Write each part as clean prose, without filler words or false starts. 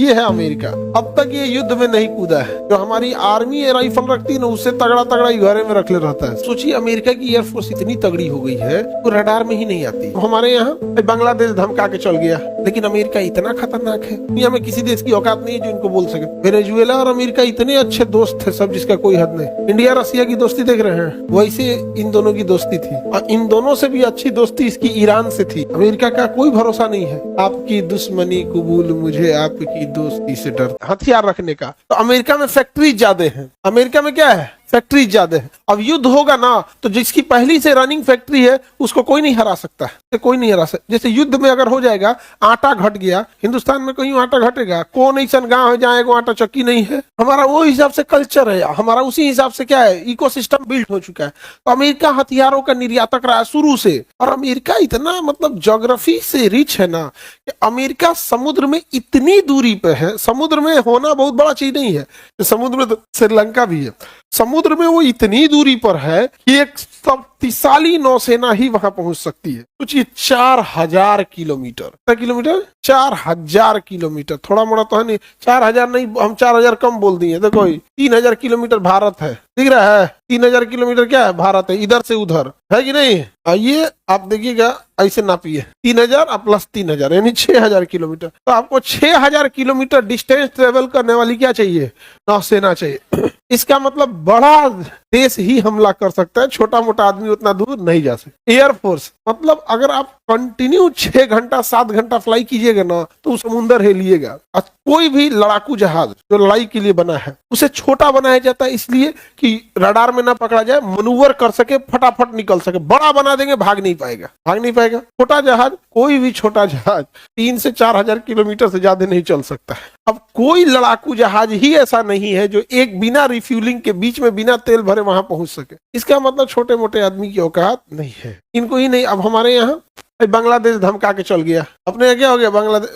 ये है अमेरिका। अब तक ये युद्ध में नहीं कूदा है। जो हमारी आर्मी राइफल रखती है ना, उससे तगड़ा तगड़ा ही घरे में रख ले रहता है। सोचिए अमेरिका की एयरफोर्स इतनी तगड़ी हो गई है वो रडार में ही नहीं आती। हमारे यहाँ बांग्लादेश धमका के चल गया, लेकिन अमेरिका इतना खतरनाक है, दुनिया में किसी देश की औकात नहीं है जो इनको बोल सके। वेनेजुएला और अमेरिका इतने अच्छे दोस्त थे सब, जिसका कोई हद नहीं। इंडिया रसिया की दोस्ती देख रहे हैं, वैसे इन दोनों की दोस्ती थी, और इन दोनों से भी अच्छी दोस्ती इसकी ईरान से थी। अमेरिका का कोई भरोसा नहीं है। आपकी दुश्मनी कबूल, मुझे आपकी दोस्ती से डर। हथियार रखने का तो अमेरिका में फैक्ट्री ज्यादा है। अमेरिका में क्या है, फैक्ट्री ज्यादा है। अब युद्ध होगा ना, तो जिसकी पहली से रनिंग फैक्ट्री है उसको कोई नहीं हरा सकता है, कोई नहीं हरा सकता। जैसे युद्ध में अगर हो जाएगा, आटा घट गया, हिंदुस्तान में कहीं आटा घटेगा? कौन ऐसा गांव है जहाँ एगो आटा चक्की नहीं है? हमारा वो हिसाब से कल्चर है, हमारा उसी हिसाब से क्या है, इकोसिस्टम बिल्ड हो चुका है। तो अमेरिका हथियारों का निर्यातक रहा है शुरू से, और अमेरिका इतना मतलब ज्योग्राफी से रिच है ना कि अमेरिका समुद्र में इतनी दूरी पे है। समुद्र में होना बहुत बड़ा चीज नहीं है, समुद्र में तो श्रीलंका भी है। समुद्र में वो इतनी दूरी पर है कि एक शक्तिशाली नौसेना ही वहां पहुंच सकती है। सोचिए 4000 किलोमीटर। कितना किलोमीटर? 4000 किलोमीटर। थोड़ा मोड़ा तो है नहीं, 4000 नहीं, हम 4000 कम बोल दिए। देखो 3000 किलोमीटर भारत है, दिख रहा है? 3000 किलोमीटर क्या है? भारत है, इधर से उधर है कि नहीं? ये आप देखिएगा, ऐसे नापिए 3000 प्लस 3000 यानी 6000 किलोमीटर। तो आपको 6000 किलोमीटर डिस्टेंस ट्रेवल करने वाली क्या चाहिए? नौसेना चाहिए। इसका मतलब बड़ा देश ही हमला कर सकता है, छोटा मोटा आदमी उतना दूर नहीं जा सकता। एयरफोर्स मतलब अगर आप कंटिन्यू 6 घंटा 7 घंटा फ्लाई कीजिएगा ना, तो समुंदर हिलिएगा। कोई भी लड़ाकू जहाज जो लड़ाई के लिए बना है, उसे छोटा बनाया जाता है इसलिए कि रडार में ना पकड़ा जाए, मनूवर कर सके, फटाफट निकल सके। बड़ा बना देंगे, भाग नहीं पाएगा, भाग नहीं पाएगा। छोटा जहाज, कोई भी छोटा जहाज 3 से 4000 किलोमीटर से ज्यादा नहीं चल सकता है। अब कोई लड़ाकू जहाज ही ऐसा नहीं है जो एक बिना रिफ्यूलिंग के बीच में बिना तेल भरे वहां पहुंच सके। इसका मतलब छोटे मोटे आदमी की औकात नहीं है, इनको ही नहीं। अब हमारे यहाँ बांग्लादेश धमका के चल गया, अपने यहाँ क्या हो गया? बांग्लादेश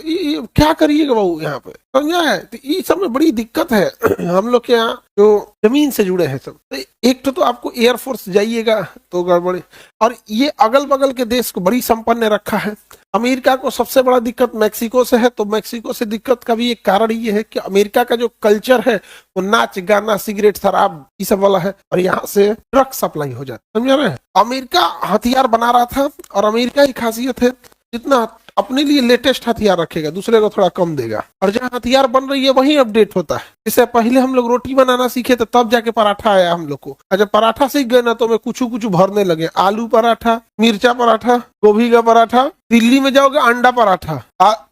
क्या करिएगा बाबू यहाँ पे, समझा है? तो ये सब में बड़ी दिक्कत है। हम लोग के यहाँ जो जमीन से जुड़े हैं सब, तो एक तो आपको एयरफोर्स जाइएगा तो गड़बड़ी। और ये अगल बगल के देश को बड़ी संपन्न रखा है। अमेरिका को सबसे बड़ा दिक्कत मैक्सिको से है, तो मैक्सिको से दिक्कत का भी एक कारण ये है कि अमेरिका का जो कल्चर है वो नाच गाना, सिगरेट, शराब ये सब वाला है, और यहाँ से ड्रग सप्लाई हो जाता है। समझ रहे हैं? अमेरिका हथियार बना रहा था, और अमेरिका की खासियत है जितना अपने लिए लेटेस्ट हथियार रखेगा, दूसरे को थोड़ा कम देगा। और जहाँ हथियार बन रही है वहीं अपडेट होता है। इससे पहले हम लोग रोटी बनाना सीखे थे, तब जाके पराठा आया हम लोग को। जब पराठा सीख गए ना, तो मैं कुछ कुछ भरने लगे। आलू पराठा, मिर्चा पराठा, गोभी का पराठा। दिल्ली में जाओगे अंडा पराठा।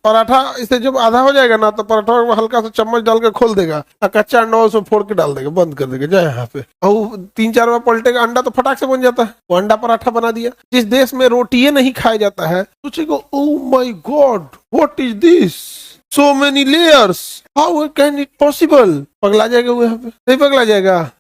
पराठा इसे जब आधा हो जाएगा ना, तो पराठा में हल्का सा चम्मच डाल के खोल देगा, कच्चा अंडा उसमें फोड़ के डाल देगा, बंद कर देगा, जाए यहाँ पे। और 3-4 बार पलटेगा अंडा, तो फटाक से बन जाता है। वो अंडा पराठा बना दिया। जिस देश में रोटी नहीं खाया जाता है, सोचेगा oh my God, what is this, so many layers, how can it possible? पगला जाएगा वो, यहाँ पे नहीं पगला जाएगा?